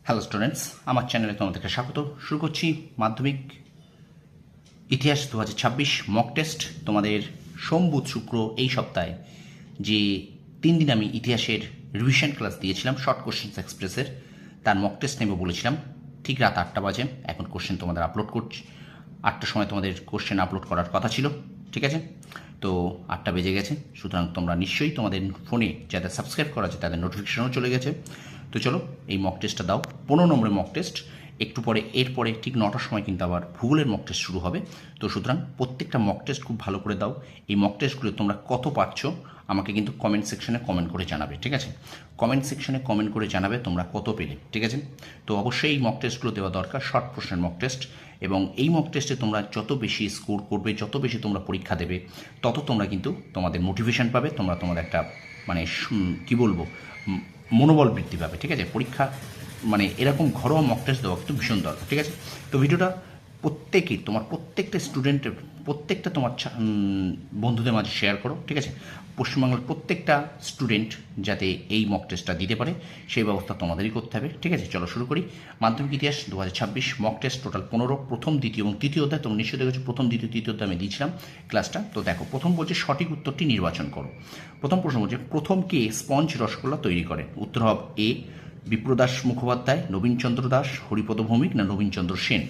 Hello students, আমার চ্যানেলে তোমাদেরকে স্বাগত। শুরু করছি মাধ্যমিক ইতিহাস 2026 মক টেস্ট। তোমাদের সোম বুধ শুক্র এই সপ্তাহে যে 3 দিন আমি ইতিহাসের রিভিশন ক্লাস দিয়েছিলাম শর্ট কোশ্চেন্স এক্সপ্রেসের, তার মক টেস্ট নেব বলেছিলাম। ঠিক রাত 8টা বাজে এখন কোশ্চেন তোমাদের আপলোড করছি। 8টার সময় তোমাদের কোশ্চেন আপলোড করার কথা ছিল, ঠিক আছে? তো 8টা বেজে গেছে, সুতরাং তোমরা নিশ্চয়ই তোমাদের ফোনে যাদের সাবস্ক্রাইব করা আছে তাদের নোটিফিকেশনও চলে গেছে। তো চলো এই মক টেস্টটা দাও, 15 নম্বরের মক টেস্ট। একটু পরে এরপরে ঠিক 9টার সময় কিন্তু আবার ভূগোলের মক টেস্ট শুরু হবে। তো সুতরাং প্রত্যেকটা মক টেস্ট খুব ভালো করে দাও। এই মক টেস্টগুলো তোমরা কত পাচ্ছ আমাকে কিন্তু কমেন্ট সেকশনে কমেন্ট করে জানাবে, ঠিক আছে? কমেন্ট সেকশনে কমেন্ট করে জানাবে তোমরা কত পেলে, ঠিক আছে? তো অবশ্যই এই মক টেস্টগুলো দেওয়া দরকার, শর্ট প্রশ্নের মক টেস্ট। এবং এই মক টেস্টে তোমরা যত বেশি স্কোর করবে, যত বেশি তোমরা পরীক্ষা দেবে, তত তোমরা কিন্তু তোমাদের মোটিভেশন পাবে, তোমরা তোমাদের একটা মানে কী বলবো মনোবল বৃদ্ধি পাবে, ঠিক আছে? পরীক্ষা মানে এরকম ঘরোয়া মক টেস্ট দেওয়া কিন্তু ভীষণ দরকার, ঠিক আছে? তো ভিডিওটা প্রত্যেকেই তোমার প্রত্যেকটা স্টুডেন্টের প্রত্যেকটা তোমার বন্ধুদের মাঝে শেয়ার করো, ঠিক আছে? পশ্চিমবাংলার প্রত্যেকটা স্টুডেন্ট যাতে এই মক টেস্টটা দিতে পারে সেই ব্যবস্থা তোমাদেরই করতে হবে, ঠিক আছে? চলো শুরু করি। মাধ্যমিক ইতিহাস 2026 মক টেস্ট টোটাল 15, প্রথম দ্বিতীয় এবং তৃতীয় অধ্যায়। তোমরা নিশ্চয়ই দেখেছো প্রথম দ্বিতীয় তৃতীয় অধ্যায় আমি দিয়েছিলাম ক্লাসটা। তো দেখো, প্রথম বলছে সঠিক উত্তরটি নির্বাচন করো। প্রথম প্রশ্ন বলছে প্রথম কে স্পঞ্জ রসগোল্লা তৈরি করেন? উত্তর হবে এ বিপ্রদাস মুখোপাধ্যায়, নবীনচন্দ্র দাস, হরিপদ ভৌমিক না নবীনচন্দ্র সেন।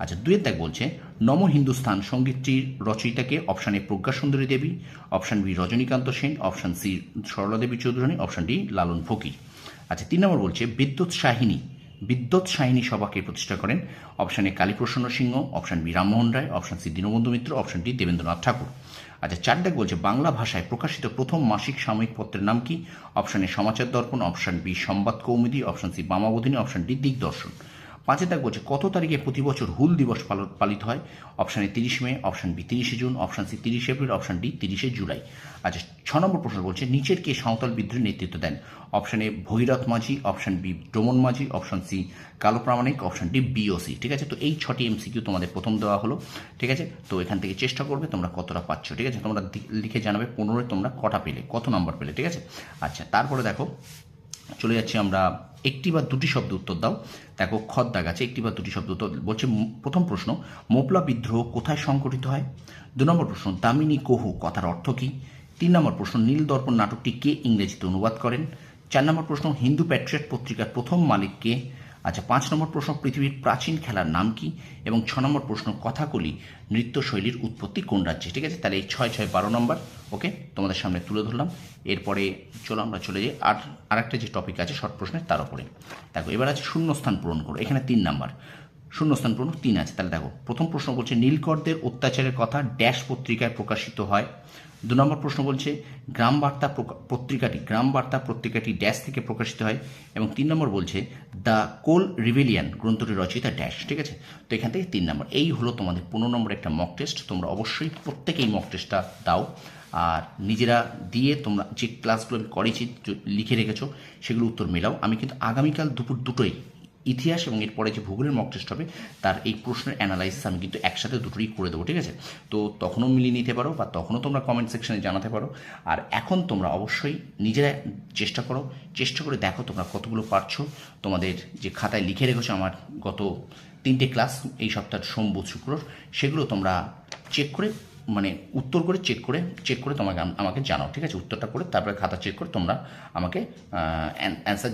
আচ্ছা, দুয়ের দাগ বলছে নম Hindustan সঙ্গীতটির রচয়িতাকে? Option A Pragya Sundari Devi, option B Rajanikanta Sen, option C Sarala Devi Chaudhurani, option D Lalon Fakir. আচ্ছা, 3 নম্বর বলছে বিদ্যুৎ সাহিনী সভাকে প্রতিষ্ঠা করেন? Option A Kaliprasanna Singha, option B Rammohan Roy, option C Dinabandhu Mitra, option D Debendranath Tagore. আচ্ছা, 4 দাগ বলছে বাংলা ভাষায় প্রকাশিত প্রথম মাসিক সাময়িক পত্রের নাম কি? Option A Samachar Darpan, option B সংবাদ Kaumudi, option C Bamabodhini, option D দিগদর্শন। 5 দাগ বলছে কত তারিখে প্রতি বছর হুল দিবস পালিত হয়? Option A 30 May, option B 30 June, option C 30 April, option D 30 July. আচ্ছা, 6 নম্বর প্রশ্ন বলছে নিচের কে সাঁওতাল বিদ্রোহের নেতৃত্ব দেন? Option A Bhagirath Majhi, option B domain Majhi, option C কালো প্রামাণিক, অপশান ডি বিওসি, ঠিক আছে? তো এই 6টি এমসিকিউ তোমাদের প্রথম দেওয়া হলো, ঠিক আছে? তো এখান থেকে চেষ্টা করবে তোমরা কতটা পাচ্ছ, ঠিক আছে? তোমরা লিখে জানাবে 15 তোমরা কটা পেলে, কত নাম্বার পেলে, ঠিক আছে? আচ্ছা, তারপরে দেখো চলে যাচ্ছি আমরা একটি বা দুটি শব্দ উত্তর দাও। দেখো খত দাগ আছে, একটি বা দুটি শব্দ উত্তর বলছে। প্রথম প্রশ্ন মোপলা বিদ্রোহ কোথায় সংঘটিত হয়? 2 নম্বর প্রশ্ন দামিনী কহু কথার অর্থ কী? 3 নম্বর প্রশ্ন নীল দর্পণ নাটকটি কে ইংরেজিতে অনুবাদ করেন? 4 নম্বর প্রশ্ন হিন্দু প্যাট্রিয়ট পত্রিকার প্রথম মালিক কে? আচ্ছা, 5 নম্বর প্রশ্ন পৃথিবীর প্রাচীন খেলার নাম কি? এবং 6 নম্বর প্রশ্ন কথাকলি নৃত্যশৈলীর উৎপত্তি কোন রাজ্যে? ঠিক আছে, তাহলে এই 6, 6, 12 নম্বর ওকে তোমাদের সামনে তুলে ধরলাম। এরপরে চলো আমরা চলে যাই আরেকটা যে টপিক আছে শর্ট প্রশ্নের তার উপরে। দেখো এবার আছে শূন্যস্থান পূরণ করো। এখানে 3 নাম্বার শূন্যস্থান পূরণ 3 আছে। তাহলে দেখো প্রথম প্রশ্ন বলছে নীলকরদের অত্যাচারের কথা ড্যাশ পত্রিকায় প্রকাশিত হয়? 2 নম্বর প্রশ্ন বলছে গ্রাম বার্তা পত্রিকাটি ড্যাশ থেকে প্রকাশিত হয়? এবং 3 নম্বর বলছে দ্য কোল রিভেলিয়ান গ্রন্থটির রচয়িতা ড্যাশ, ঠিক আছে? তো এখান থেকে 3 নম্বর। এই হলো তোমাদের 15 নম্বর একটা মক টেস্ট। তোমরা অবশ্যই প্রত্যেকেই মক টেস্টটা দাও আর নিজেরা দিয়ে তোমরা যে ক্লাসগুলো আমি করেছি লিখে রেখেছো সেগুলো উত্তর মেলাও। আমি কিন্তু আগামীকাল দুপুর 2টোয় ইতিহাস এবং এরপরে যে ভূগোলের মক টেস্ট হবে তার এই প্রশ্নের অ্যানালাইসিস আমি কিন্তু একসাথে দুটোই করে দেবো, ঠিক আছে? তো তখনও মিলিয়ে নিতে পারো বা তখনও তোমরা কমেন্ট সেকশনে জানাতে পারো। আর এখন তোমরা অবশ্যই নিজেরা চেষ্টা করে দেখো তোমরা কতগুলো পারছো। তোমাদের যে খাতায় লিখে রেখেছো আমার গত 3টে ক্লাস এই সপ্তাহের সোম বুধ শুক্র, সেগুলো তোমরা চেক করে মানে উত্তর করে চেক করে তোমাকে আমাকে জানাও, ঠিক আছে? উত্তরটা করে তারপরে খাতা চেক করে তোমরা আমাকে অ্যান্সার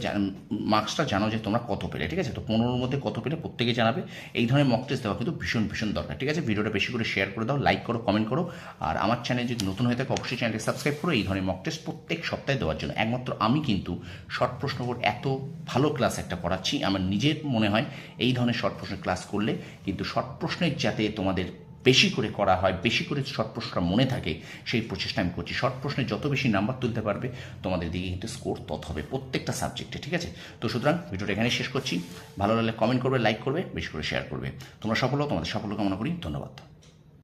মার্কসটা জানাও যে তোমরা কত পেলে, ঠিক আছে? তো 15-র মধ্যে কত পেলে প্রত্যেকে জানাবে। এই ধরনের মক টেস্ট দেওয়া কিন্তু ভীষণ দরকার, ঠিক আছে? ভিডিওটা বেশি করে শেয়ার করে দাও, লাইক করো, কমেন্ট করো। আর আমার চ্যানেল যদি নতুন হয়ে থাকে অবশ্যই চ্যানেলটি সাবস্ক্রাইব করো এই ধরনের মক টেস্ট প্রত্যেক সপ্তাহে দেওয়ার জন্য। একমাত্র আমি কিন্তু শর্ট প্রশ্ন বোর্ড এত ভালো ক্লাস একটা পড়াচ্ছি, আমার নিজের মনে হয় এই ধরনের শর্ট প্রশ্নের ক্লাস করলে কিন্তু শর্ট প্রশ্নের যাতে তোমাদের বেশি করে করা হয়, বেশি করে শর্ট প্রশ্নটা মনে থাকে সেই প্রচেষ্টা আমি করছি। শর্ট প্রশ্নে যত বেশি নাম্বার তুলতে পারবে তোমাদের দিকে কিন্তু স্কোর তত হবে প্রত্যেকটা সাবজেক্টে, ঠিক আছে? তো সুতরাং ভিডিওটা এখানে শেষ করছি। ভালো লাগলে কমেন্ট করবে, লাইক করবে, বেশি করে শেয়ার করবে। তোমরা সফল হও, তোমাদের সাফল্য কামনা করি। ধন্যবাদ।